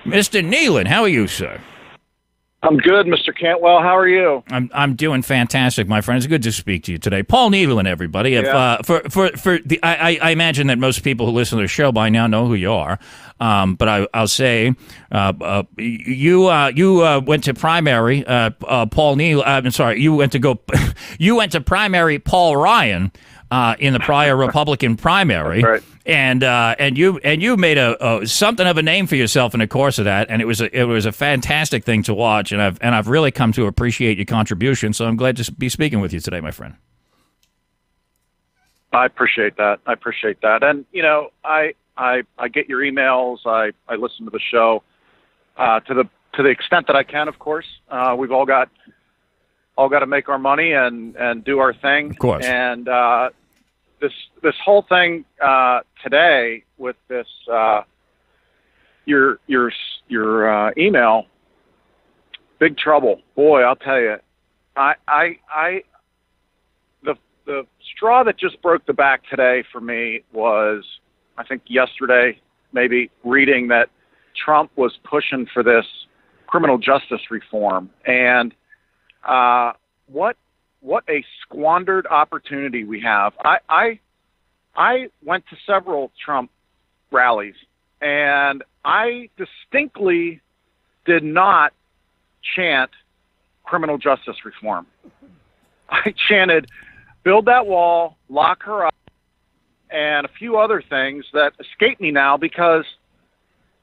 Mr. Nehlen, how are you, sir? I'm good, Mr. Cantwell. How are you? I'm doing fantastic, my friend. It's good to speak to you today. Paul Nehlen, everybody. Yeah. I imagine that most people who listen to the show by now know who you are. But I'll say, you went to primary, Paul Nehlen. I'm sorry, you went to primary Paul Ryan. In the prior Republican primary, right. and you made a something of a name for yourself in the course of that, and it was a fantastic thing to watch, and I've really come to appreciate your contribution. So I'm glad to be speaking with you today, my friend. I appreciate that. And I get your emails. I listen to the show to the extent that I can. Of course, we've all got to make our money and do our thing. Of course. And this whole thing today with this your email, big trouble. Boy, I'll tell you. The straw that just broke the back today for me was, I think yesterday, maybe reading that Trump was pushing for this criminal justice reform, and what a squandered opportunity we have. I went to several Trump rallies, and I distinctly did not chant criminal justice reform. I chanted, build that wall, lock her up, and a few other things that escape me now because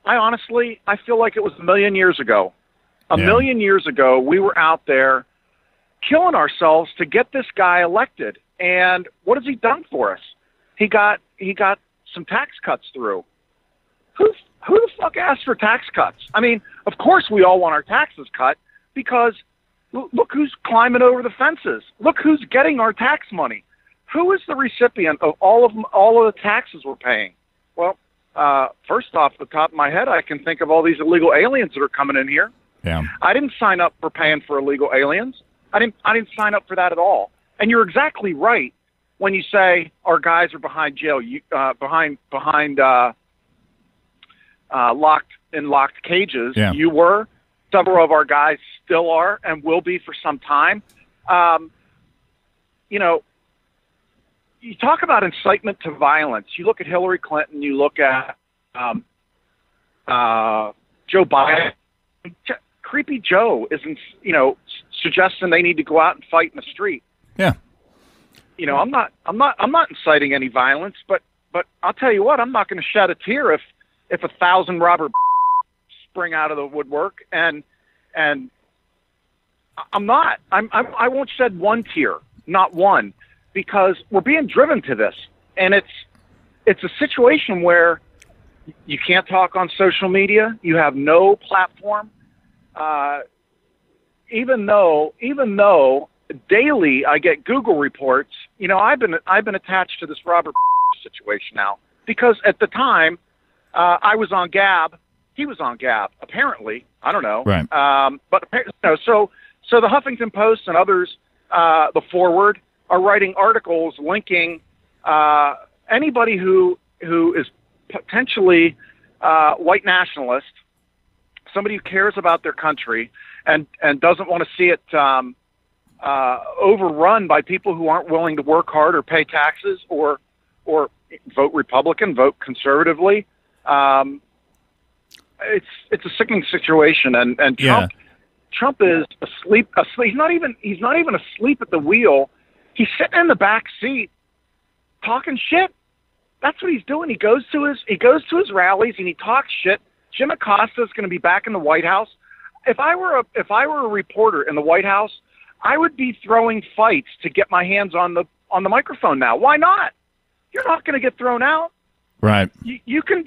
I feel like it was a million years ago. A million years ago, we were out there killing ourselves to get this guy elected. And what has he done for us? He got some tax cuts through. Who the fuck asked for tax cuts? I mean, of course we all want our taxes cut because look who's climbing over the fences. Look who's getting our tax money. Who is the recipient of all of the taxes we're paying? Well, first off the top of my head, I can think of all these illegal aliens that are coming in here. Yeah. I didn't sign up for paying for illegal aliens. I didn't sign up for that at all. And you're exactly right when you say our guys are behind jail, behind locked cages. Yeah. You were. Several of our guys still are and will be for some time. You talk about incitement to violence. You look at Hillary Clinton. You look at Joe Biden. Creepy Joe isn't, suggesting they need to go out and fight in the street. Yeah. I'm not inciting any violence, but I'll tell you what, I'm not going to shed a tear if 1,000 Robert spring out of the woodwork, and I'm not. I won't shed one tear, not one, because we're being driven to this, and it's a situation where you can't talk on social media. You have no platform. Even though daily I get Google reports, I've been attached to this Robert situation now because at the time I was on Gab, he was on Gab. Apparently, I don't know. Right. But so the Huffington Post and others, the Forward, are writing articles linking anybody who is potentially white nationalist, somebody who cares about their country and doesn't want to see it overrun by people who aren't willing to work hard or pay taxes or vote Republican, vote conservatively. It's a sickening situation, and Trump is asleep. He's not even asleep at the wheel. He's sitting in the back seat talking shit. That's what he's doing. He goes to his rallies and he talks shit. Jim Acosta is going to be back in the White House. If I were a reporter in the White House, I would be throwing fights to get my hands on the microphone now. Why not? You're not going to get thrown out. Right. You can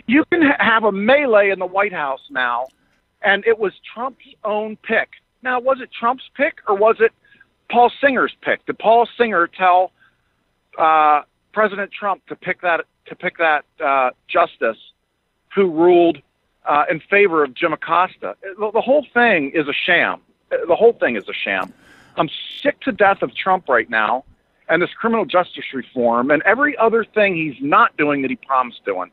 have a melee in the White House now, and it was Trump's own pick. Now, was it Trump's pick or was it Paul Singer's pick? Did Paul Singer tell President Trump to pick that justice who ruled in favor of Jim Acosta? The whole thing is a sham. The whole thing is a sham. I'm sick to death of Trump right now and this criminal justice reform and every other thing he's not doing that he promised doing.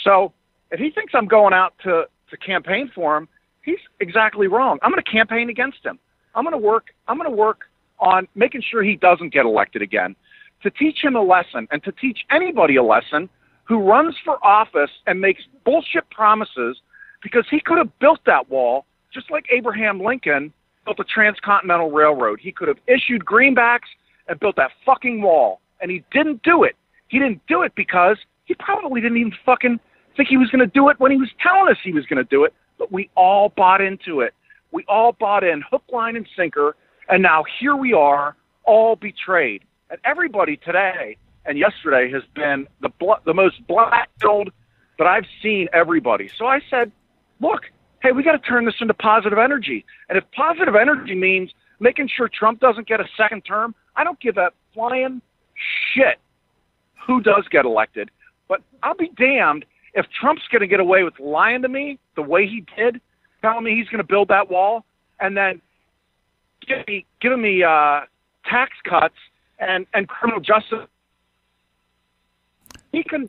So if he thinks I'm going out to to campaign for him, he's exactly wrong. I'm going to campaign against him. I'm going to work on making sure he doesn't get elected again, to teach him a lesson and to teach anybody a lesson who runs for office and makes bullshit promises, because he could have built that wall just like Abraham Lincoln built the Transcontinental Railroad. He could have issued greenbacks and built that fucking wall, and he didn't do it. He didn't do it because he probably didn't even fucking think he was going to do it when he was telling us he was going to do it, but we all bought into it. We all bought in hook, line, and sinker, and now here we are, all betrayed. And everybody today and yesterday has been the most black-pilled that I've seen everybody. So I said, look, hey, we got to turn this into positive energy. And if positive energy means making sure Trump doesn't get a second term, I don't give a flying shit who does get elected. But I'll be damned if Trump's going to get away with lying to me the way he did, telling me he's going to build that wall, and then giving me tax cuts and criminal justice. He can,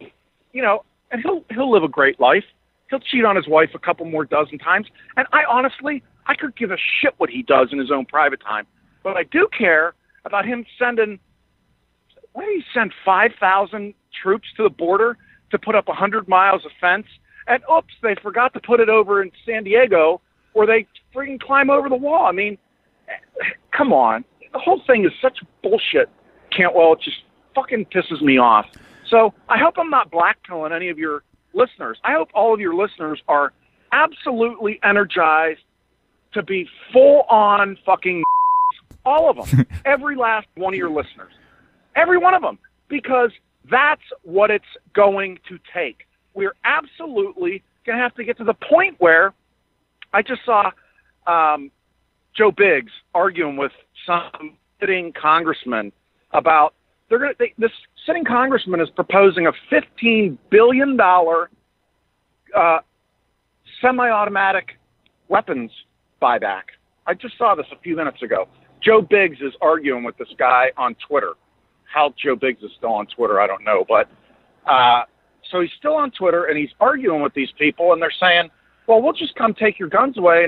and he'll live a great life. He'll cheat on his wife a couple more dozen times. And I could give a shit what he does in his own private time. But I do care about him sending, why did he send 5,000 troops to the border to put up 100 miles of fence? And oops, they forgot to put it over in San Diego where they freaking climb over the wall. I mean, come on. The whole thing is such bullshit, Cantwell. It just fucking pisses me off. So I hope I'm not blackpilling any of your listeners. I hope all of your listeners are absolutely energized to be full-on fucking all of them. Every last one of your listeners. Every one of them. Because that's what it's going to take. We're absolutely going to have to get to the point where I just saw Joe Biggs arguing with some sitting congressman about this sitting congressman is proposing a $15 billion semi-automatic weapons buyback. I just saw this a few minutes ago. Joe Biggs is arguing with this guy on Twitter. How Joe Biggs is still on Twitter, I don't know. But so he's still on Twitter, and he's arguing with these people, and they're saying, well, we'll just come take your guns away,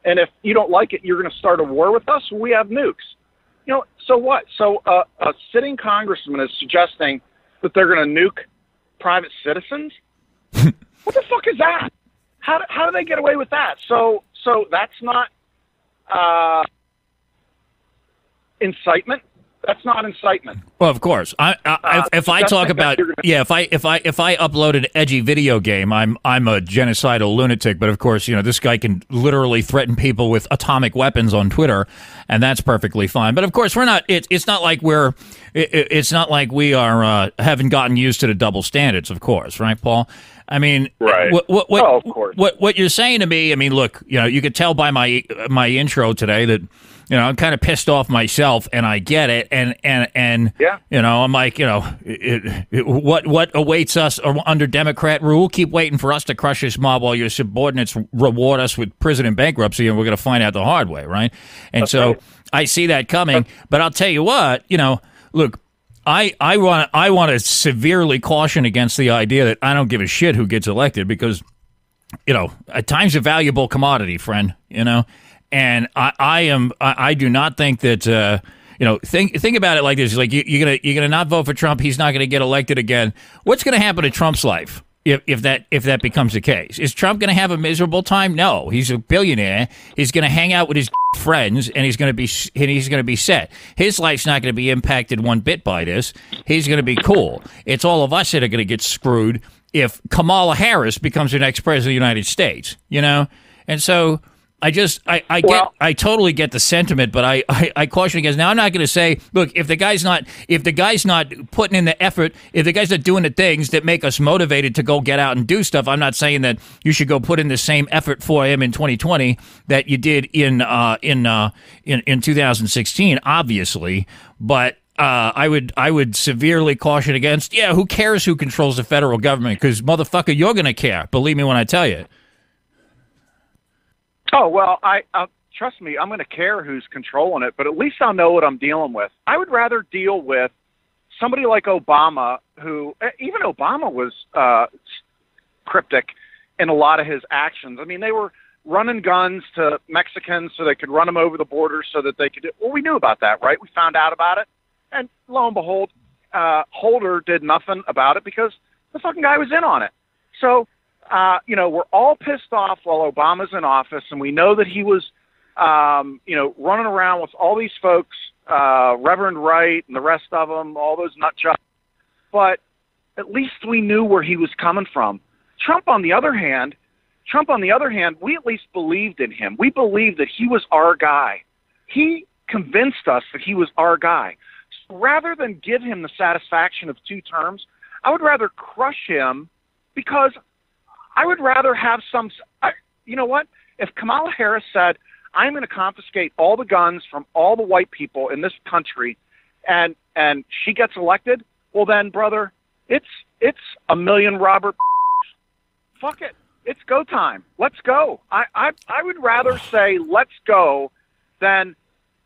and if you don't like it, you're going to start a war with us. We have nukes. So what? So a sitting congressman is suggesting that they're going to nuke private citizens? What the fuck is that? How do they get away with that? So that's not incitement. That's not incitement. Well, of course. If I talk about if I upload an edgy video game, I'm a genocidal lunatic. But of course, this guy can literally threaten people with atomic weapons on Twitter, and that's perfectly fine. But of course, we're not. It's not like it's not like we are haven't gotten used to the double standards. Of course, right, Paul? I mean, right. Of course. What you're saying to me? I mean, look, you could tell by my intro today that. I'm kind of pissed off myself, and I get it, and yeah. I'm like, what awaits us under Democrat rule? Keep waiting for us to crush this mob while your subordinates reward us with prison and bankruptcy, and we're going to find out the hard way, right? And that's so right. I see that coming, but I'll tell you what, look, I want to severely caution against the idea that I don't give a shit who gets elected, because time's a valuable commodity, friend. And I do not think that think about it like this: like you're gonna not vote for Trump, he's not gonna get elected again. What's gonna happen to Trump's life if that becomes the case? Is Trump gonna have a miserable time? No, he's a billionaire. He's gonna hang out with his friends, and he's gonna be set. His life's not gonna be impacted one bit by this. He's gonna be cool. It's all of us that are gonna get screwed if Kamala Harris becomes the next president of the United States. And so. I totally get the sentiment, but I caution against. Now, I'm not going to say, look, if the guy's not putting in the effort, if the guy's not doing the things that make us motivated to go get out and do stuff, I'm not saying that you should go put in the same effort for him in 2020 that you did in 2016, obviously, but. I would severely caution against. Yeah, who cares who controls the federal government? Because motherfucker, you're going to care. Believe me when I tell you. Oh, well, trust me, I'm going to care who's controlling it, but at least I'll know what I'm dealing with. I would rather deal with somebody like Obama, who, even Obama was cryptic in a lot of his actions. I mean, they were running guns to Mexicans so they could run them over the border so that they could well, we knew about that, right? We found out about it. And lo and behold, Holder did nothing about it because the fucking guy was in on it. So, we're all pissed off while Obama's in office, and we know that he was, running around with all these folks, Reverend Wright and the rest of them, all those nut jobs. But at least we knew where he was coming from. Trump, on the other hand, we at least believed in him. We believed that he was our guy. He convinced us that he was our guy. So rather than give him the satisfaction of 2 terms, I would rather crush him because I would rather have you know what? If Kamala Harris said, I'm going to confiscate all the guns from all the white people in this country and she gets elected, well then, brother, it's a million Robert. Fuck it. It's go time. Let's go. I would rather say let's go than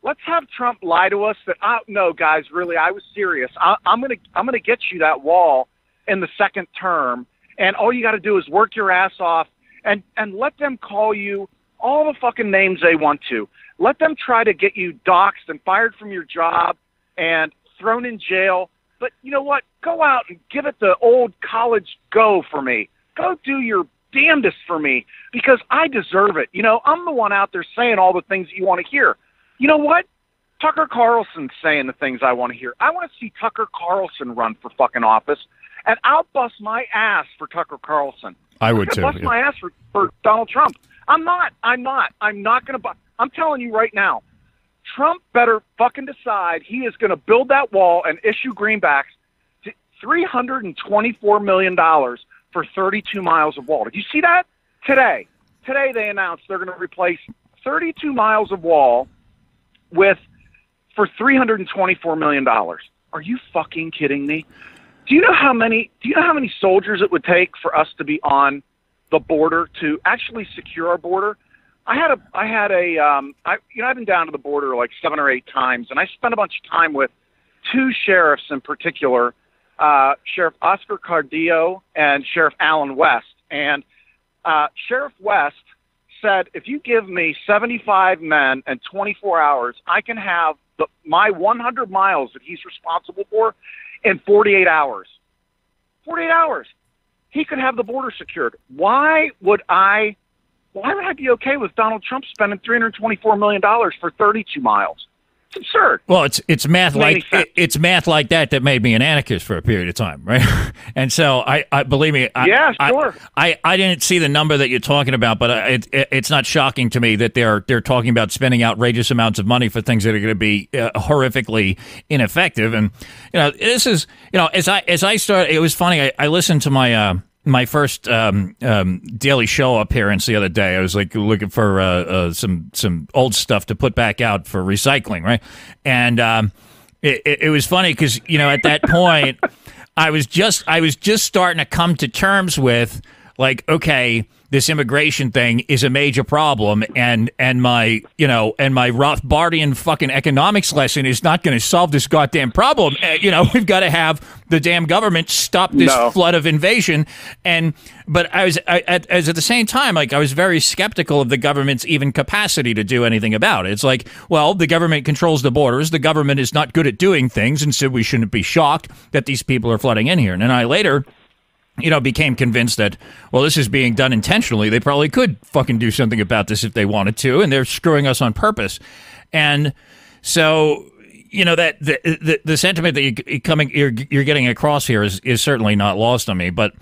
let's have Trump lie to us that no, guys, really, I was serious. I'm gonna get you that wall in the second term, and all you got to do is work your ass off and let them call you all the fucking names they want to. Let them try to get you doxxed and fired from your job and thrown in jail. But you know what? Go out and give it the old college go for me. Go do your damnedest for me because I deserve it. I'm the one out there saying all the things that you want to hear. You know what? Tucker Carlson's saying the things I want to hear. I want to see Tucker Carlson run for fucking office, and I'll bust my ass for Tucker Carlson. I would too. Bust my ass for Donald Trump. I'm not going to. I'm telling you right now, Trump better fucking decide he is going to build that wall and issue greenbacks to $324 million for 32 miles of wall. Did you see that? Today they announced they're going to replace 32 miles of wall for $324 million. Are you fucking kidding me? Do you know how many soldiers it would take for us to be on the border to actually secure our border? I've been down to the border like 7 or 8 times, and I spent a bunch of time with 2 sheriffs in particular, Sheriff Oscar Cardillo and Sheriff Alan West. And Sheriff West said, if you give me 75 men and 24 hours, I can have my 100 miles that he's responsible for in 48 hours. 48 hours. He could have the border secured. Why would I be okay with Donald Trump spending $324 million for 32 miles? It's absurd. Well, it's math like that made me an anarchist for a period of time, right? And so I believe me, sure. I didn't see the number that you're talking about, but it's not shocking to me that they're talking about spending outrageous amounts of money for things that are going to be horrifically ineffective. And this is as I started, it was funny. I listened to my first Daily Show appearance the other day. I was like looking for some old stuff to put back out for recycling, right? And it was funny because at that point I was just starting to come to terms with like, okay, this immigration thing is a major problem, and my Rothbardian fucking economics lesson is not going to solve this goddamn problem. We've got to have the damn government stop this flood of invasion. But I was at the same time, like, I was very skeptical of the government's even capacity to do anything about it. It's like, well, the government controls the borders. The government is not good at doing things, and so we shouldn't be shocked that these people are flooding in here. And then I later became convinced that, well, this is being done intentionally. They probably could fucking do something about this if they wanted to, and they're screwing us on purpose. And so, that the sentiment that you're getting across here is certainly not lost on me. But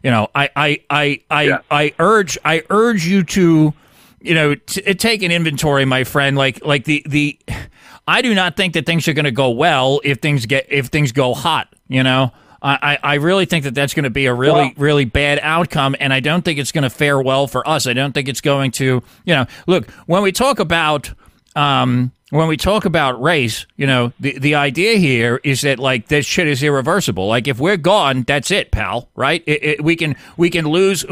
I urge you to take an inventory, my friend. Like I do not think that things are going to go well if things go hot. I really think that that's going to be a really bad outcome, and I don't think it's going to fare well for us. I don't think it's going to, look, when we talk about race, the idea here is that, like, this shit is irreversible. Like, if we're gone, that's it, pal, right? We can lose,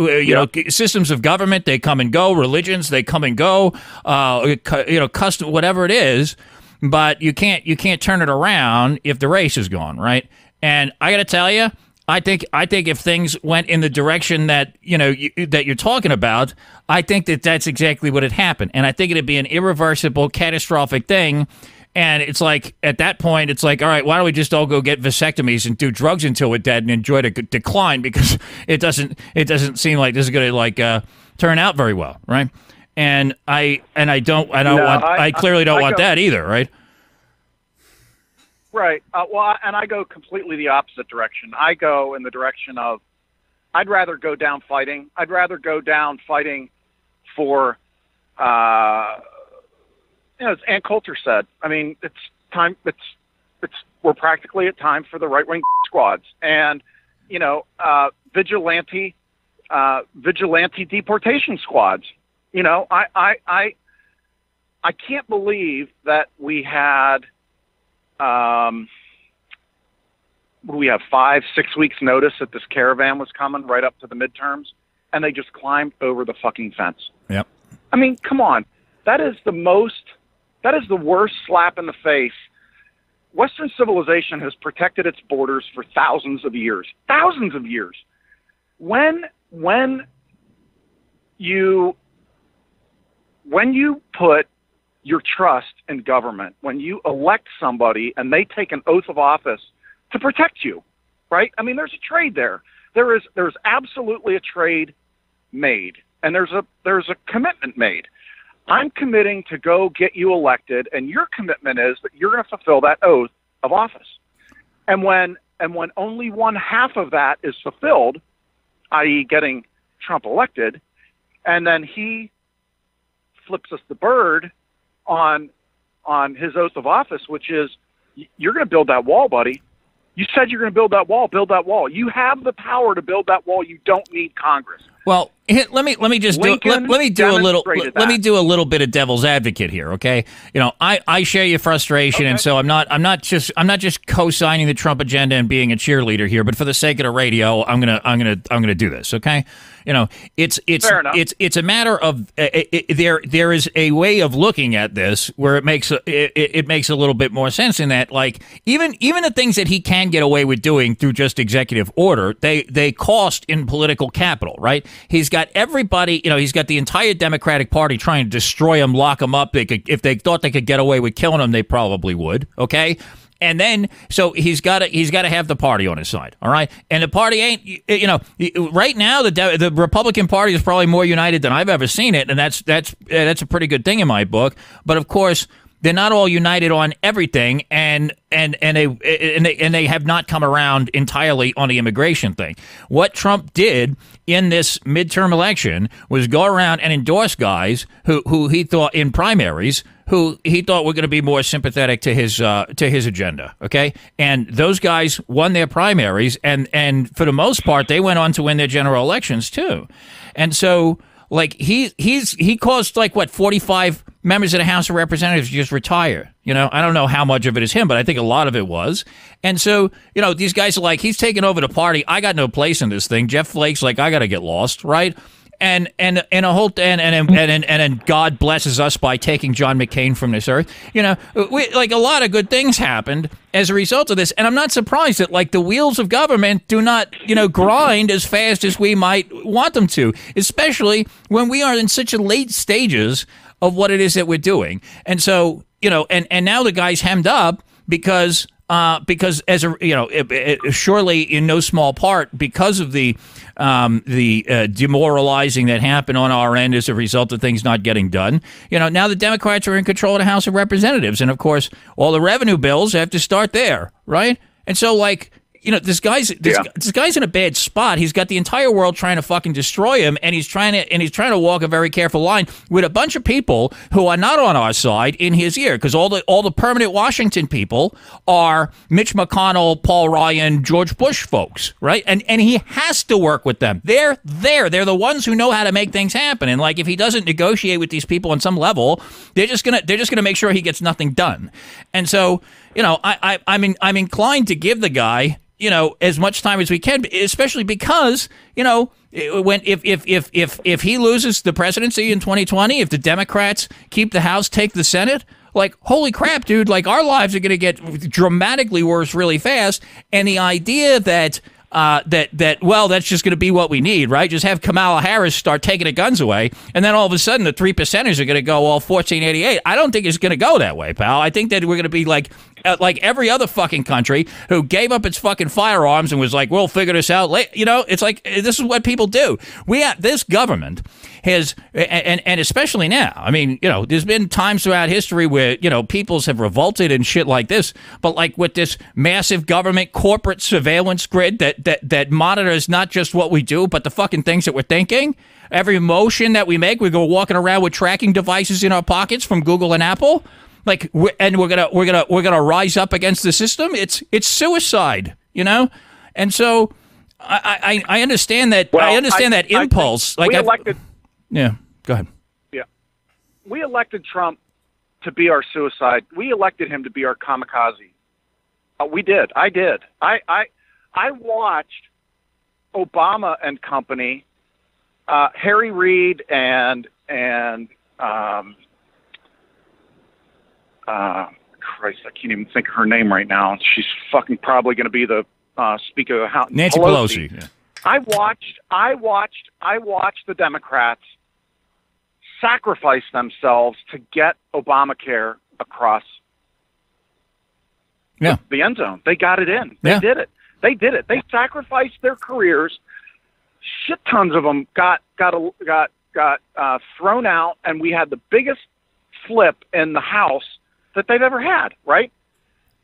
systems of government, they come and go, religions, they come and go, custom, whatever it is, but you can't turn it around if the race is gone, right? And I got to tell you, I think if things went in the direction that that you're talking about, I think that's exactly what had happened, and I think it'd be an irreversible, catastrophic thing. And it's like, at that point, it's like, all right, why don't we just all go get vasectomies and do drugs until we're dead and enjoy the decline, because it doesn't seem like this is going to turn out very well, right? And I clearly don't want that either, right? Right. And I go completely the opposite direction. I go in the direction of, I'd rather go down fighting. I'd rather go down fighting for, as Ann Coulter said, I mean, it's time. We're practically at time for the right-wing squads, and vigilante deportation squads. I can't believe that we had. We have 5-6 weeks notice that this caravan was coming right up to the midterms, and they just climbed over the fucking fence. Yep. I mean, come on. That is the worst slap in the face. Western civilization has protected its borders for thousands of years. Thousands of years. When you put your trust in government, when you elect somebody and they take an oath of office to protect you, right? I mean, there's a trade there. There's absolutely a trade made, and there's a commitment made. I'm committing to go get you elected, and your commitment is that you're going to fulfill that oath of office. And when only one half of that is fulfilled, i.e. getting Trump elected, and then he flips us the bird on his oath of office, which is, you're going to build that wall, buddy. You said you're going to build that wall. Build that wall. You have the power to build that wall. You don't need Congress. Well, let me do a little bit of devil's advocate here, okay? I share your frustration, okay. And so I'm not just co-signing the Trump agenda and being a cheerleader here, but for the sake of the radio, I'm gonna do this, okay? It's a matter of there is a way of looking at this where it makes a little bit more sense in that, like, even the things that he can get away with doing through just executive order, they cost in political capital, right? He's got everybody, he's got the entire Democratic Party trying to destroy him, lock him up. If they thought they could get away with killing him, they probably would, okay? And then, so he's got to have the party on his side, all right? And the party ain't, right now the Republican Party is probably more united than I've ever seen it, and that's a pretty good thing in my book. But of course, they're not all united on everything, and they have not come around entirely on the immigration thing. What Trump did in this midterm election was go around and endorse guys who he thought, in primaries, who he thought were going to be more sympathetic to his agenda. Okay, and those guys won their primaries, and for the most part, they went on to win their general elections too. And so, like, he caused, like, what, 45 members of the House of Representatives just retire. I don't know how much of it is him, but I think a lot of it was. And so, these guys are like, he's taking over the party. I got no place in this thing. Jeff Flake's like, I got to get lost, right? And God blesses us by taking John McCain from this earth. Like, a lot of good things happened as a result of this. And I'm not surprised that, like, the wheels of government do not, grind as fast as we might want them to, especially when we are in such a late stages of what it is that we're doing. And so, and now the guy's hemmed up because as surely in no small part because of the demoralizing that happened on our end as a result of things not getting done. Now the Democrats are in control of the House of Representatives, and of course all the revenue bills have to start there, right? And so, like, this guy's in a bad spot. He's got the entire world trying to fucking destroy him, and he's trying to walk a very careful line with a bunch of people who are not on our side in his ear, because all the permanent Washington people are Mitch McConnell, Paul Ryan, George Bush folks, right? And he has to work with them. They're the ones who know how to make things happen. And, like, if he doesn't negotiate with these people on some level, they're just gonna make sure he gets nothing done. And so, I'm inclined to give the guy, as much time as we can, especially because, if he loses the presidency in 2020, if the Democrats keep the House, take the Senate, like, holy crap, dude, like, our lives are going to get dramatically worse really fast. And the idea that that's just going to be what we need, right? Just have Kamala Harris start taking the guns away, and then all of a sudden the 3%ers are going to go all 1488. I don't think it's going to go that way, pal. I think that we're going to be like every other fucking country who gave up its fucking firearms and was like, we'll figure this out later. It's like, this is what people do. This government has, and especially now, I mean, there's been times throughout history where, peoples have revolted and shit like this, but like with this massive government corporate surveillance grid that monitors not just what we do, but the fucking things that we're thinking. Every motion that we make, we go walking around with tracking devices in our pockets from Google and Apple. Like, we're gonna rise up against the system. It's suicide, and so I understand that. Well, I understand that impulse. Like, yeah. Go ahead. Yeah, we elected Trump to be our suicide. We elected him to be our kamikaze. We did. I did. I watched Obama and company, Harry Reid and Christ, I can't even think of her name right now. She's fucking probably going to be the Speaker of the House. Nancy Pelosi. Yeah. I watched the Democrats sacrifice themselves to get Obamacare across the end zone. They got it in. They did it. They sacrificed their careers. Shit tons of them got thrown out, and we had the biggest flip in the House that they've ever had, right?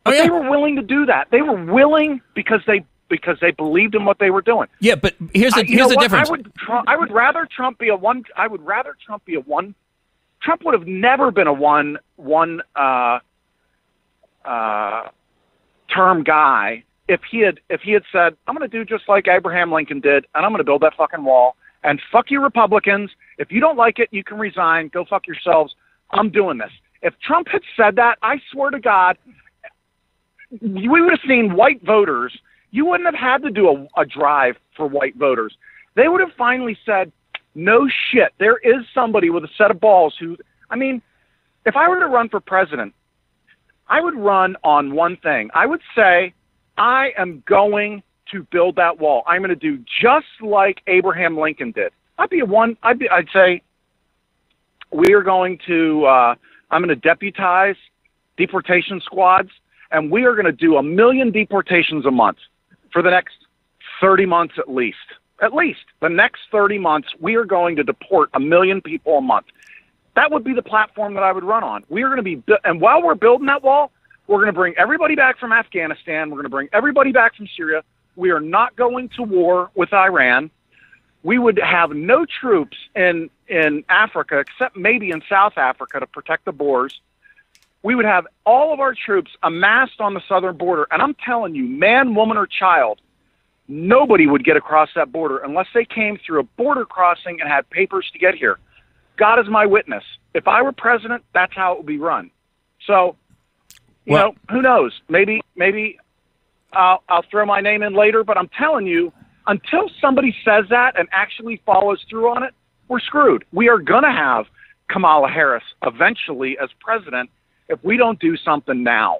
But they were willing to do that. They were willing because they believed in what they were doing. Yeah, but here's the difference. I would rather Trump be a one. Trump would have never been a one term guy if he had said, I'm going to do just like Abraham Lincoln did, and I'm going to build that fucking wall. And fuck you Republicans. If you don't like it, you can resign. Go fuck yourselves. I'm doing this. If Trump had said that, I swear to God, we would have seen white voters. You wouldn't have had to do a drive for white voters. They would have finally said, no shit, there is somebody with a set of balls who, I mean, if I were to run for president, I would run on one thing. I would say, I am going to build that wall. I'm going to do just like Abraham Lincoln did. I'd say we are going to, I'm going to deputize deportation squads, and we are going to do 1 million deportations a month for the next 30 months at least. At least the next 30 months, we are going to deport 1 million people a month. That would be the platform that I would run on. We are going to be, and while we're building that wall, we're going to bring everybody back from Afghanistan. We're going to bring everybody back from Syria. We are not going to war with Iran. We would have no troops in Africa, except maybe in South Africa to protect the Boers. We would have all of our troops amassed on the southern border. And I'm telling you, man, woman, or child, nobody would get across that border unless they came through a border crossing and had papers to get here. God is my witness. If I were president, that's how it would be run. So, you know, who knows? Maybe I'll throw my name in later, but I'm telling you, until somebody says that and actually follows through on it, we're screwed. We are going to have Kamala Harris eventually as president if we don't do something now.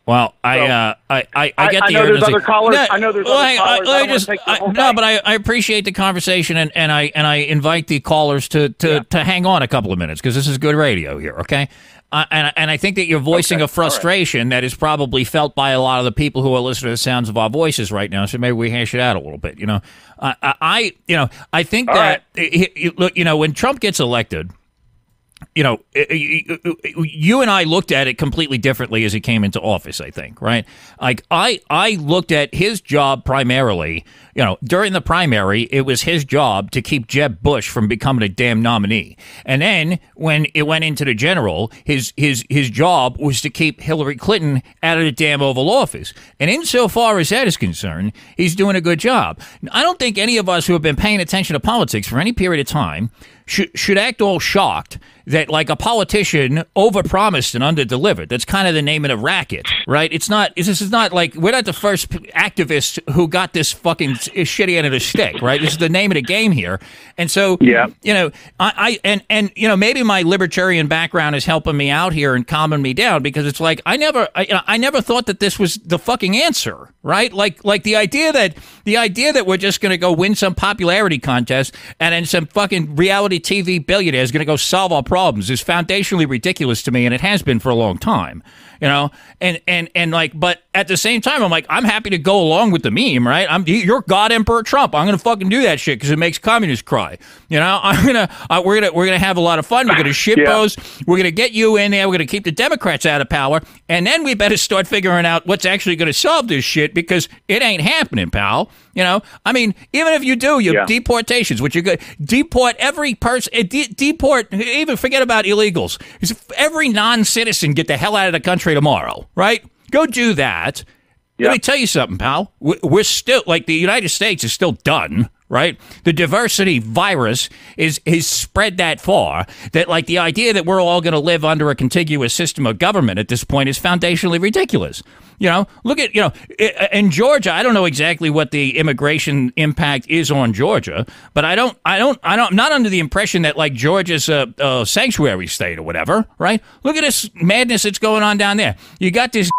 Well, I get the I know there's other callers. I know there's other callers. But I appreciate the conversation, and I invite the callers to hang on a couple of minutes because this is good radio here, okay? And I think that you're voicing a frustration that is probably felt by a lot of the people who are listening to the sounds of our voices right now. So maybe we hash it out a little bit. I think that look, when Trump gets elected, you and I looked at it completely differently as he came into office, I think, right? Like, I looked at his job primarily, during the primary, it was his job to keep Jeb Bush from becoming a damn nominee. And then when it went into the general, his job was to keep Hillary Clinton out of the damn Oval Office. And insofar as that is concerned, he's doing a good job. I don't think any of us who have been paying attention to politics for any period of time should act all shocked that, like, a politician overpromised and underdelivered. That's kind of the name of the racket, right? This is not like we're not the first activists who got this fucking shitty end of the stick, right? This is the name of the game here. And so, maybe my libertarian background is helping me out here and calming me down, because it's like I never thought that this was the fucking answer, right? Like the idea that we're just going to go win some popularity contest and then some fucking reality TV billionaire is going to go solve our problems is foundationally ridiculous to me, and it has been for a long time. But at the same time, I'm like, I'm happy to go along with the meme, right? You're God Emperor Trump. I'm gonna fucking do that shit because it makes communists cry. We're gonna have a lot of fun. We're gonna shitpost. We're gonna get you in there. We're gonna keep the Democrats out of power, and then we better start figuring out what's actually gonna solve this shit, because it ain't happening, pal. Even if you do, deportations, which are good. Deport every person. Even forget about illegals. Every non-citizen get the hell out of the country tomorrow, right? Go do that. Let me tell you something, pal. We're still, like, the United States is still done, right? The diversity virus is spread that far that, like, the idea that we're all going to live under a contiguous system of government at this point is foundationally ridiculous. Look at, in Georgia, I don't know exactly what the immigration impact is on Georgia, but I'm not under the impression that, like, Georgia's a sanctuary state or whatever, right? Look at this madness that's going on down there. You got this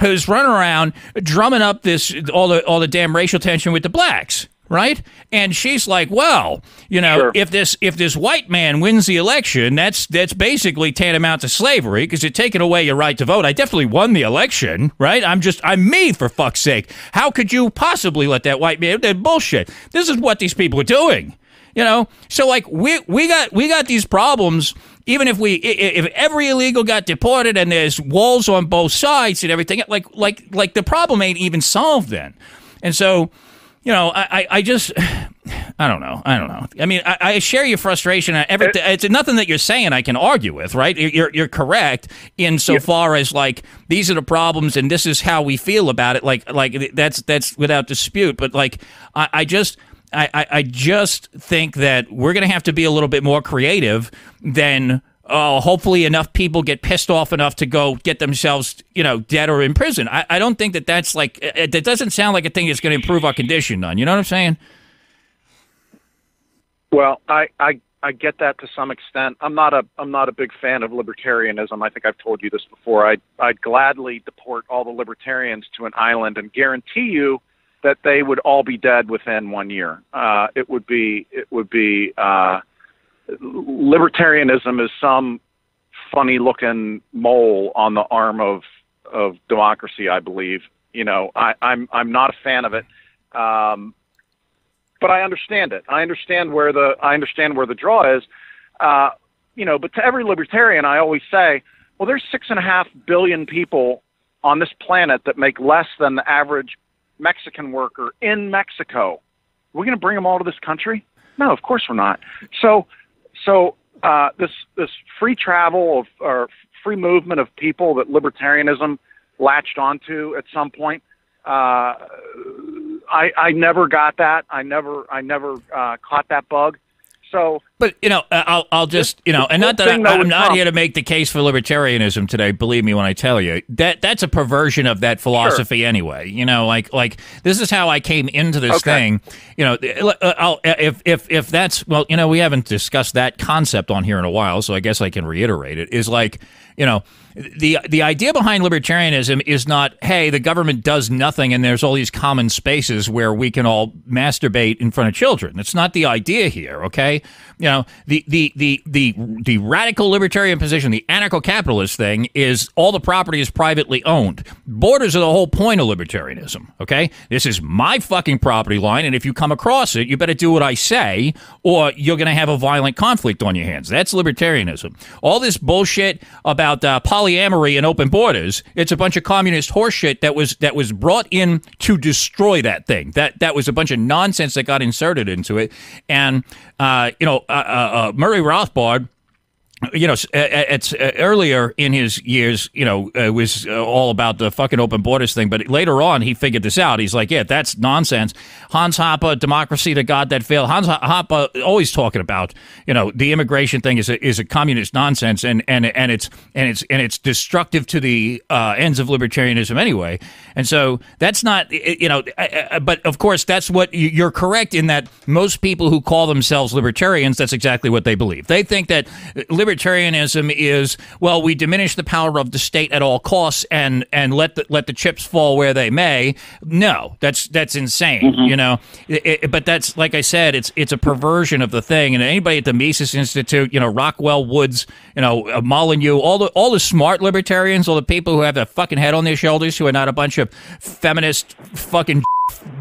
who's running around drumming up all the damn racial tension with the blacks. Right? And she's like, well, if this white man wins the election, that's basically tantamount to slavery, because you're taking away your right to vote. I definitely won the election, right? I'm me, for fuck's sake. How could you possibly let that white man? That bullshit. This is what these people are doing. So, like, we got these problems. Even if every illegal got deported and there's walls on both sides and everything, like the problem ain't even solved then. And so, I don't know. I mean, I share your frustration. It's nothing that you're saying I can argue with, right? You're correct insofar as, like, these are the problems and this is how we feel about it. Like that's without dispute. But, like, I just think that we're going to have to be a little bit more creative than hopefully enough people get pissed off enough to go get themselves, dead or in prison. I don't think that's like, that doesn't sound like a thing that's going to improve our condition none. You know what I'm saying? Well, I get that to some extent. I'm not a big fan of libertarianism. I think I've told you this before. I'd gladly deport all the libertarians to an island and guarantee you that they would all be dead within 1 year. It would be libertarianism is some funny-looking mole on the arm of democracy, I believe. I'm not a fan of it, but I understand it. I understand where the draw is. But to every libertarian, I always say, well, there's 6.5 billion people on this planet that make less than the average Mexican worker in Mexico. We're going to bring them all to this country? No, of course we're not. So this free travel or free movement of people that libertarianism latched onto at some point, I never got that. I never caught that bug. So, but I'll just and not that I'm not here to make the case for libertarianism today. Believe me when I tell you that's a perversion of that philosophy anyway. Like this is how I came into this thing. If that's we haven't discussed that concept on here in a while, so I guess I can reiterate it. Is like the idea behind libertarianism is not, hey, the government does nothing and there's all these common spaces where we can all masturbate in front of children. That's not the idea here, okay? The radical libertarian position, the anarcho-capitalist thing, is all the property is privately owned. Borders are the whole point of libertarianism, okay? This is my fucking property line, and if you come across it, you better do what I say, or you're going to have a violent conflict on your hands. That's libertarianism. All this bullshit about polyamory and open borders, it's a bunch of communist horseshit that was brought in to destroy that thing. That was a bunch of nonsense that got inserted into it. And Murray Rothbard it's earlier in his years, it was all about the fucking open borders thing. But later on, he figured this out. He's like, yeah, that's nonsense. Hans Hoppe, democracy to God that failed. Hans Hoppe always talking about, the immigration thing is a communist nonsense, and it's destructive to the ends of libertarianism anyway. And so that's not, but of course, that's what you're correct in that most people who call themselves libertarians, that's exactly what they believe. They think that libertarianism is, well, we diminish the power of the state at all costs and let the chips fall where they may. No, that's insane, but that's, like I said, it's a perversion of the thing. And anybody at the Mises Institute, Rockwell Woods, Molyneux, all the smart libertarians, all the people who have a fucking head on their shoulders, who are not a bunch of feminist fucking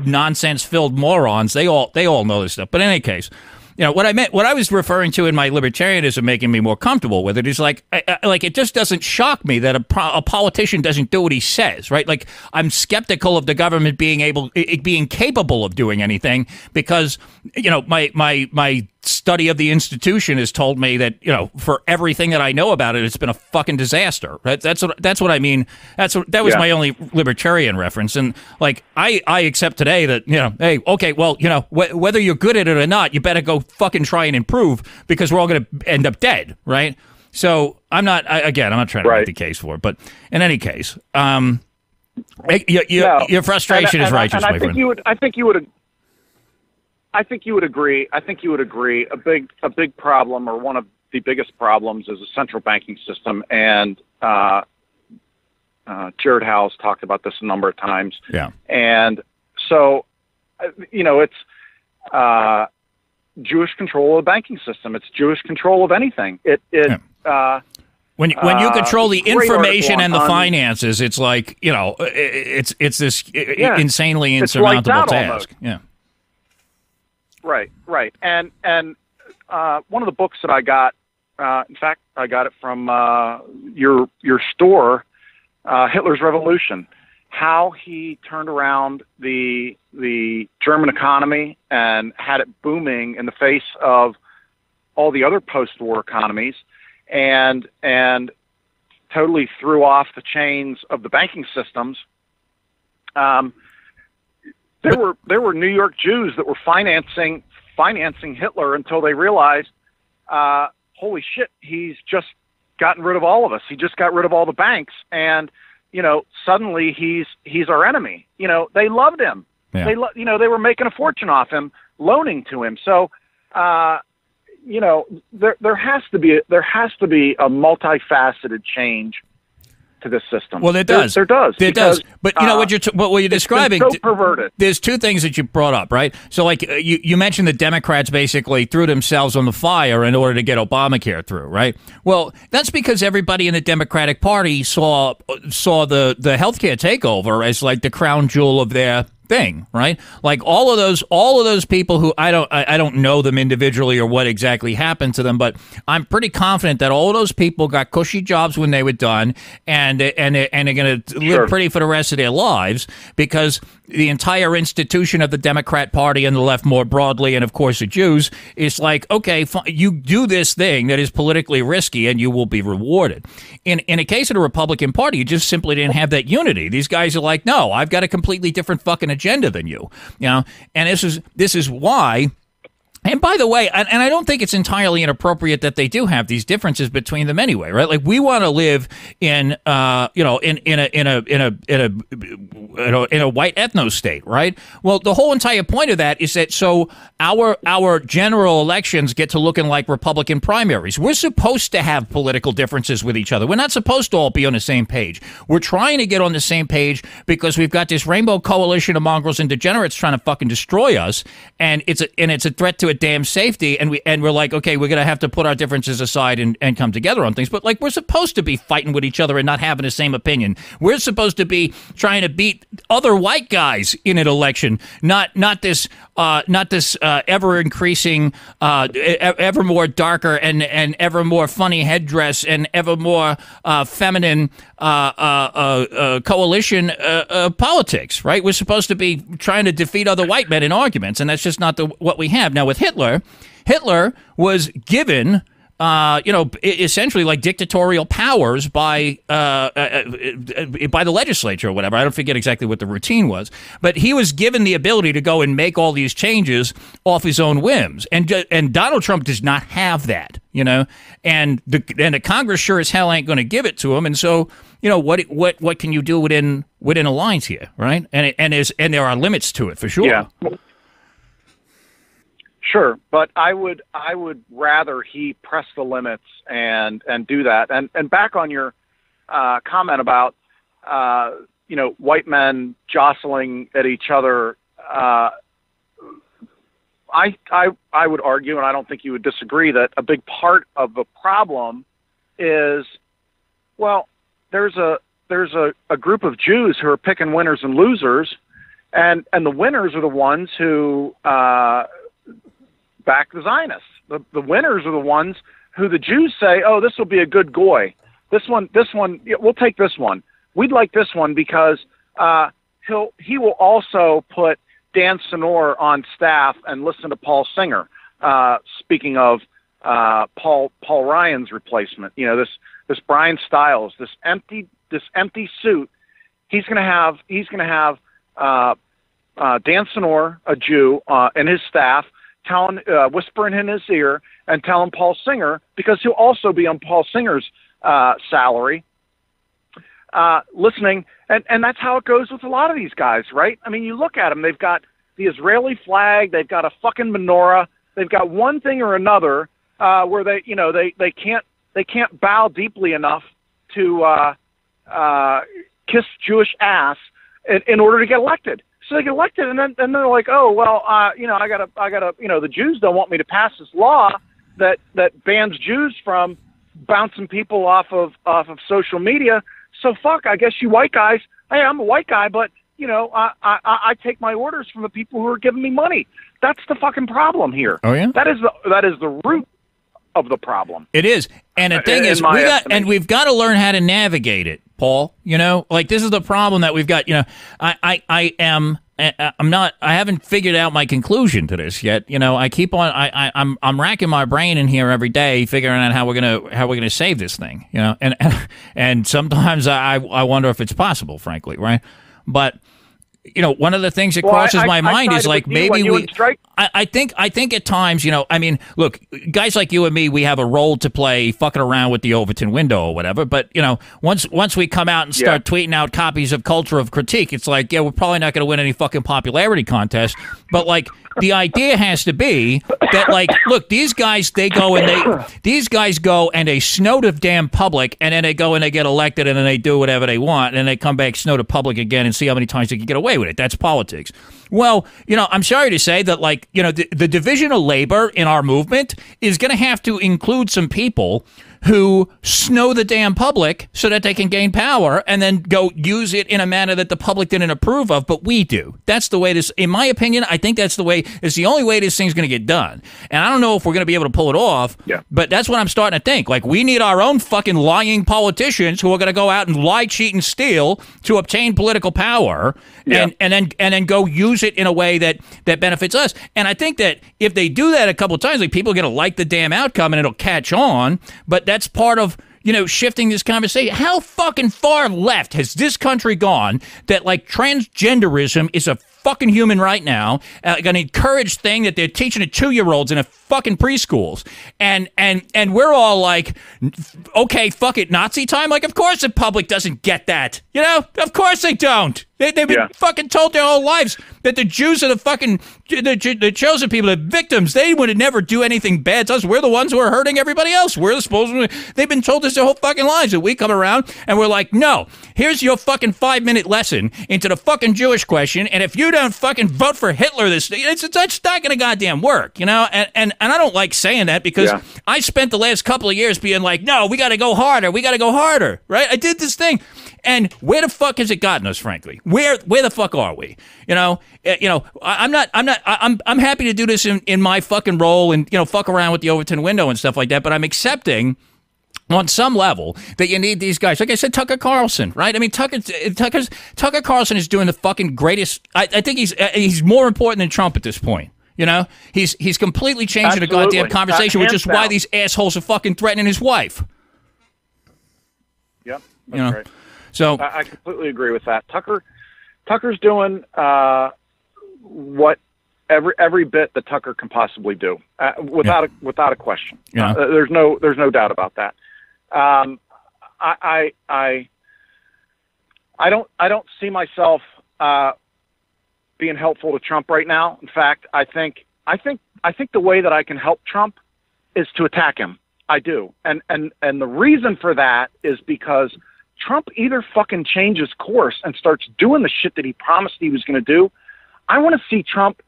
nonsense-filled morons, they all know this stuff. But in any case, what I was referring to in my libertarianism, making me more comfortable with it, is like it just doesn't shock me that a politician doesn't do what he says, right? Like, I'm skeptical of the government being capable of doing anything because, my study of the institution has told me that, for everything that I know about it, it's been a fucking disaster. Right? That's what I mean. That was my only libertarian reference. And like, I accept today that, hey, okay, well, whether you're good at it or not, you better go fucking try and improve, because we're all going to end up dead. Right. So I'm not trying to make the case for it, but in any case, your frustration is righteous, my friend. I think you would agree. A big problem, or one of the biggest problems, is a central banking system. And Jared Howes talked about this a number of times. Yeah. And so, it's Jewish control of the banking system. It's Jewish control of anything. When you control the information and the finances, it's like, it's this insanely insurmountable task. Almost. Yeah. Right. And one of the books that I got, in fact, I got it from your store, Hitler's Revolution, how he turned around the German economy and had it booming in the face of all the other post-war economies, and totally threw off the chains of the banking systems. There were New York Jews that were financing Hitler until they realized, holy shit, he's just gotten rid of all of us. He just got rid of all the banks, and suddenly he's our enemy. They loved him. Yeah. They were making a fortune off him, loaning to him. So, there has to be a multifaceted change to this system. Well, there does. There does. But what you're describing, it's so perverted. There's two things that you brought up, right? So, like, you mentioned the Democrats basically threw themselves on the fire in order to get Obamacare through, right? Well, that's because everybody in the Democratic Party saw the healthcare takeover as like the crown jewel of their thing, right? Like all of those people who I don't know them individually or what exactly happened to them, but I'm pretty confident that all of those people got cushy jobs when they were done, and they're going to live pretty for the rest of their lives, because the entire institution of the Democrat Party and the left more broadly, and of course the Jews, is like, okay, you do this thing that is politically risky and you will be rewarded. In a case of the Republican Party, you just simply didn't have that unity. These guys are like, no, I've got a completely different fucking agenda than you, and this is why. And by the way, and I don't think it's entirely inappropriate that they do have these differences between them anyway, right? Like, we want to live in a white ethno state, right? Well, the whole entire point of that is that so our general elections get to looking like Republican primaries. We're supposed to have political differences with each other. We're not supposed to all be on the same page. We're trying to get on the same page because we've got this rainbow coalition of mongrels and degenerates trying to fucking destroy us, and it's a threat to damn safety, and we're like, okay, we're gonna have to put our differences aside and come together on things. But like, we're supposed to be fighting with each other and not having the same opinion. We're supposed to be trying to beat other white guys in an election, not this ever increasing, ever more darker and ever more funny headdress and ever more feminine coalition politics, right? We're supposed to be trying to defeat other white men in arguments, and that's just not what we have now. With Hitler was given essentially like dictatorial powers by the legislature or whatever. I don't forget exactly what the routine was, but he was given the ability to go and make all these changes off his own whims, and Donald Trump does not have that, and the Congress sure as hell ain't going to give it to him, and so what can you do within a lines here, right? And there are limits to it for sure. Yeah. Sure, but I would rather he press the limits and do that. And back on your comment about white men jostling at each other, I would argue, and I don't think you would disagree, that a big part of the problem is, well, there's a group of Jews who are picking winners and losers, and the winners are the ones who back the Zionists. The winners are the ones who the Jews say, oh, this will be a good goy. This one, we'll take this one. We'd like this one because he will also put Dan Senor on staff and listen to Paul Singer. Speaking of Paul Ryan's replacement, this Brian Stiles, this empty suit. He's going to have Dan Senor, a Jew, and his staff, whispering in his ear and telling Paul Singer, because he'll also be on Paul Singer's salary, listening. And that's how it goes with a lot of these guys, right? I mean, you look at them, they've got the Israeli flag, they've got a fucking menorah, they've got one thing or another where they can't bow deeply enough to kiss Jewish ass in order to get elected. So they get elected, and then they're like, oh, well, I gotta, the Jews don't want me to pass this law that bans Jews from bouncing people off of social media. So fuck, I guess you white guys. Hey, I'm a white guy, but I take my orders from the people who are giving me money. That's the fucking problem here. Oh yeah, that is the root of the problem. It is, and the thing is, we've got to learn how to navigate it, Paul. This is the problem that we've got. I haven't figured out my conclusion to this yet. I keep on. I'm racking my brain in here every day, figuring out how we're gonna save this thing. And sometimes I wonder if it's possible, frankly, right? But one of the things that crosses my mind is like maybe I think at times, look, guys like you and me, we have a role to play fucking around with the Overton window or whatever. But, once we come out and start tweeting out copies of Culture of Critique, it's like, yeah, we're probably not going to win any fucking popularity contest. But like the idea has to be that, like, look, these guys go and they snow the damn public, and then they go and they get elected, and then they do whatever they want, and then they come back, snow the public again, and see how many times they can get away with it. That's politics. Well, I'm sorry to say that, like, the division of labor in our movement is going to have to include some people who snow the damn public so that they can gain power and then go use it in a manner that the public didn't approve of, but we do. That's the way this, in my opinion, I think it's the only way this thing's going to get done. And I don't know if we're going to be able to pull it off, but that's what I'm starting to think. Like, we need our own fucking lying politicians who are going to go out and lie, cheat, and steal to obtain political power and then go use it in a way that benefits us. And I think that if they do that a couple of times, like, people are going to like the damn outcome and it'll catch on, but that's part of, shifting this conversation. How fucking far left has this country gone that, like, transgenderism is a fucking human right now, an encouraged thing that they're teaching to 2-year-olds in a fucking preschools, and we're all like, okay, fuck it, Nazi time. Like, of course the public doesn't get that, of course they don't. They've been fucking told their whole lives that the Jews are the fucking the chosen people, the victims. They would never do anything bad to us. We're the ones who are hurting everybody else. We're the supposed. They've been told this their whole fucking lives. That we come around and we're like, no, here's your fucking 5-minute lesson into the fucking Jewish question. And if you don't fucking vote for Hitler, that's not gonna goddamn work, And I don't like saying that because I spent the last couple of years being like, no, we got to go harder, right? I did this thing. And where the fuck has it gotten us, frankly? Where the fuck are we? I'm happy to do this in my fucking role and, fuck around with the Overton window and stuff like that, but I'm accepting on some level that you need these guys. Like I said, Tucker Carlson, right? I mean, Tucker Carlson is doing the fucking greatest. I think he's more important than Trump at this point. You know, he's completely changing the goddamn conversation, which is why these assholes are fucking threatening his wife. Yep, that's right. So I completely agree with that. Tucker's doing what every bit that Tucker can possibly do, without a question. Yeah. There's no doubt about that. I don't see myself being helpful to Trump right now. In fact, I think the way that I can help Trump is to attack him. I do. And the reason for that is because Trump either fucking changes course and starts doing the shit that he promised he was going to do. I want to see Trump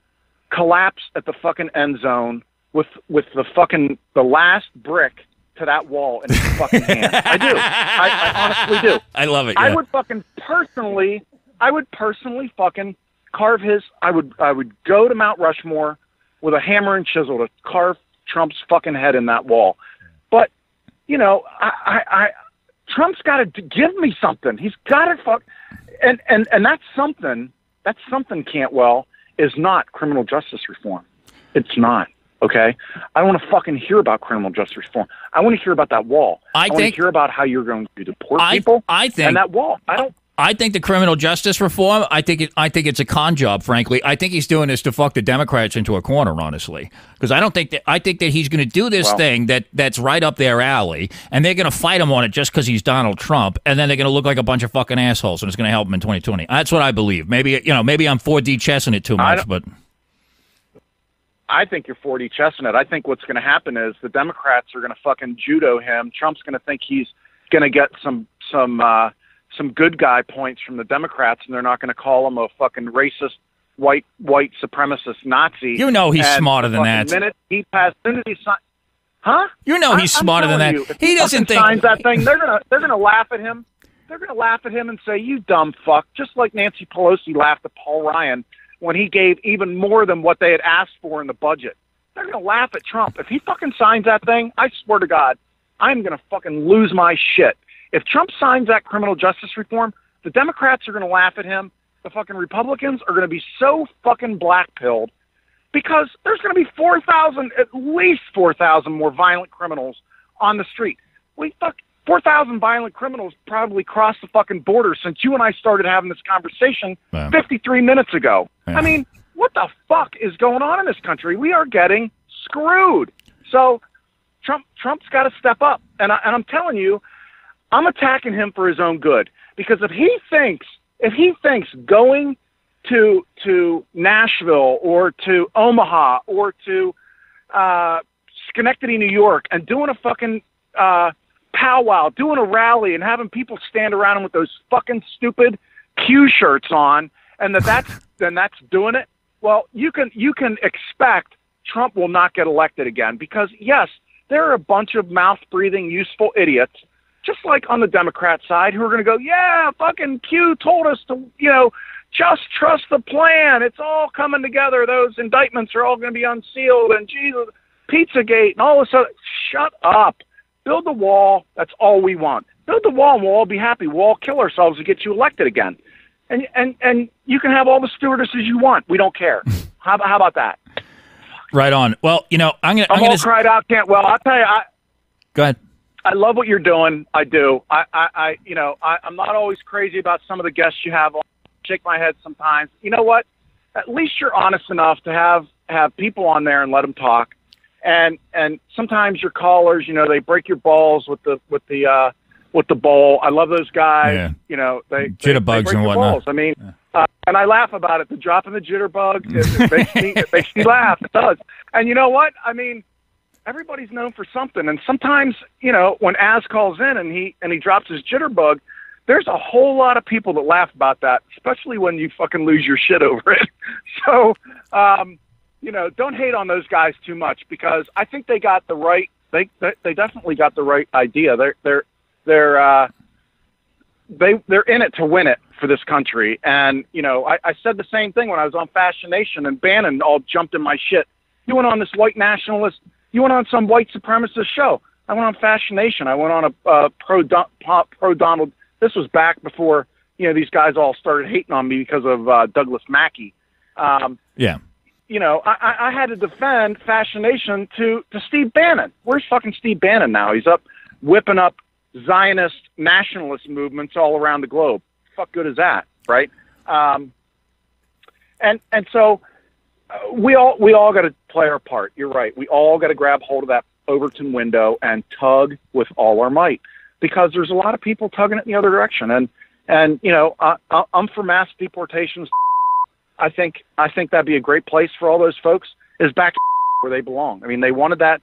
collapse at the fucking end zone with the last brick to that wall in his fucking hand. I do. I honestly do. I love it. Yeah. I would personally fucking carve his. I would go to Mount Rushmore with a hammer and chisel to carve Trump's fucking head in that wall. But you know, Trump's got to give me something. He's got to and that's something. That's something. Cantwell is not criminal justice reform. It's not. Okay, I don't want to fucking hear about criminal justice reform. I want to hear about that wall. I want to hear about how you're going to deport people. And that wall. I think the criminal justice reform. I think it's a con job. Frankly, I think he's doing this to fuck the Democrats into a corner. Honestly, because I think that he's going to do this thing that's right up their alley, and they're going to fight him on it just because he's Donald Trump, and then they're going to look like a bunch of fucking assholes, and it's going to help him in 2020. That's what I believe. Maybe I'm 4D chessing it too much, but. I think you're 4D chessing it. I think what's going to happen is the Democrats are going to fucking judo him. Trump's going to think he's going to get some good guy points from the Democrats, and they're not going to call him a fucking racist, white supremacist Nazi. You know he's smarter than that. Huh? You know he's smarter than that. He doesn't think signs that thing. They're gonna laugh at him. They're gonna laugh at him and say, "You dumb fuck," just like Nancy Pelosi laughed at Paul Ryan when he gave even more than what they had asked for in the budget. They're going to laugh at Trump. If he fucking signs that thing, I swear to God, I'm going to fucking lose my shit. If Trump signs that criminal justice reform, the Democrats are going to laugh at him. The fucking Republicans are going to be so fucking black-pilled because there's going to be at least 4,000 more violent criminals on the street. 4,000 violent criminals probably crossed the fucking border since you and I started having this conversation 53 minutes ago. Yeah. I mean, what the fuck is going on in this country? We are getting screwed. So Trump's got to step up. And I'm telling you, I'm attacking him for his own good. Because if he thinks going to Nashville or to Omaha or to Schenectady, New York, and doing a fucking powwow, doing a rally, and having people stand around him with those fucking stupid Q shirts on, and that's doing it. Well, you can expect Trump will not get elected again because yes, there are a bunch of mouth-breathing, useful idiots, just like on the Democrat side, who are going to go, yeah, fucking Q told us to, just trust the plan. It's all coming together. Those indictments are all going to be unsealed, and Jesus, Pizzagate, and all this other. Shut up. Build the wall. That's all we want. Build the wall, and we'll all be happy. We'll all kill ourselves to get you elected again. And you can have all the stewardesses you want. We don't care. How about that? Right on. Well, I'm all cried out, Cantwell. I'll tell you. Go ahead. I love what you're doing. I do. I'm not always crazy about some of the guests you have on. Shake my head sometimes. You know what? At least you're honest enough to have people on there and let them talk. And sometimes your callers, they break your balls with the bowl. I love those guys. Yeah. They jitterbugs and whatnot. Balls. I mean, and I laugh about it. The dropping the jitterbug, it makes me laugh. It does. And you know what? I mean, everybody's known for something. And sometimes, when Az calls in and he drops his jitterbug, there's a whole lot of people that laugh about that, especially when you fucking lose your shit over it. So, don't hate on those guys too much because I think they got the right. They definitely got the right idea. They're in it to win it for this country. And I said the same thing when I was on Fashion Nation, and Bannon all jumped in my shit. You went on this white nationalist. You went on some white supremacist show. I went on Fashion Nation. I went on a pro Donald. This was back before these guys all started hating on me because of Douglas Mackey. Yeah. I had to defend fascination to Steve Bannon. Where's fucking Steve Bannon now? He's up whipping up Zionist nationalist movements all around the globe. Fuck good is that, right? And so we all got to play our part. You're right. We all got to grab hold of that Overton window and tug with all our might, because there's a lot of people tugging it in the other direction. And I'm for mass deportations. I think that'd be a great place for all those folks, is back to where they belong. I mean, they wanted that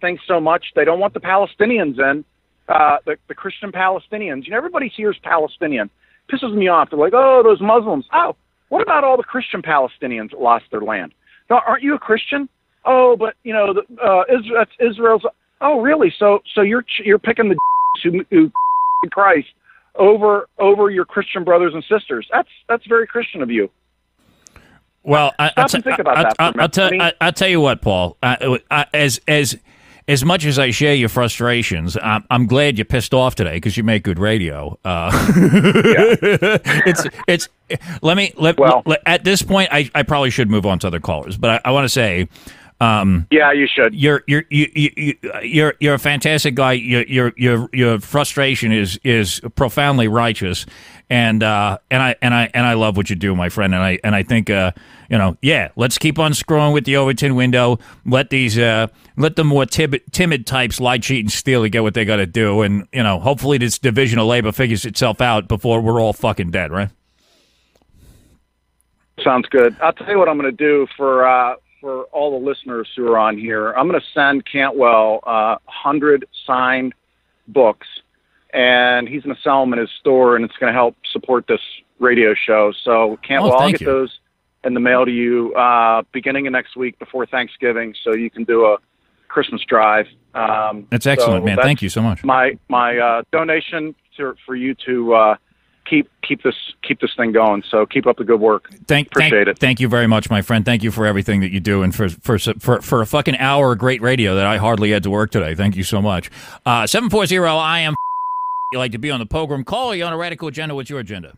thing so much. They don't want the Palestinians in, the Christian Palestinians. Everybody hears Palestinian. Pisses me off. They're like, oh, those Muslims. Oh, what about all the Christian Palestinians that lost their land? No, aren't you a Christian? Oh, but that's Israel's. Oh, really? So you're picking the who Christ over your Christian brothers and sisters. That's very Christian of you. Well, Stop and think about that. I'll tell you what, Paul. As much as I share your frustrations, I'm glad you're pissed off today, because you make good radio. At this point, I probably should move on to other callers, but I want to say, yeah, you should. You're a fantastic guy. Your frustration is profoundly righteous, and I love what you do, my friend. And I think let's keep on scrolling with the Overton window. Let the more timid types lie, cheat, and steal to get what they got to do, and hopefully this division of labor figures itself out before we're all fucking dead, right? Sounds good. I'll tell you what I'm going to do for all the listeners who are on here. I'm going to send Cantwell 100 signed books, and he's going to sell them in his store, and it's going to help support this radio show. So Cantwell, I'll get those in the mail to you beginning of next week before Thanksgiving, so you can do a Christmas drive. That's excellent, man. Thank you so much. My donation for you to keep this thing going. So keep up the good work. Appreciate it. Thank you very much, my friend. Thank you for everything that you do, and for a fucking hour of great radio that I hardly had to work today. Thank you so much. 740 I am. You like to be on the program? Call you on a radical agenda. What's your agenda?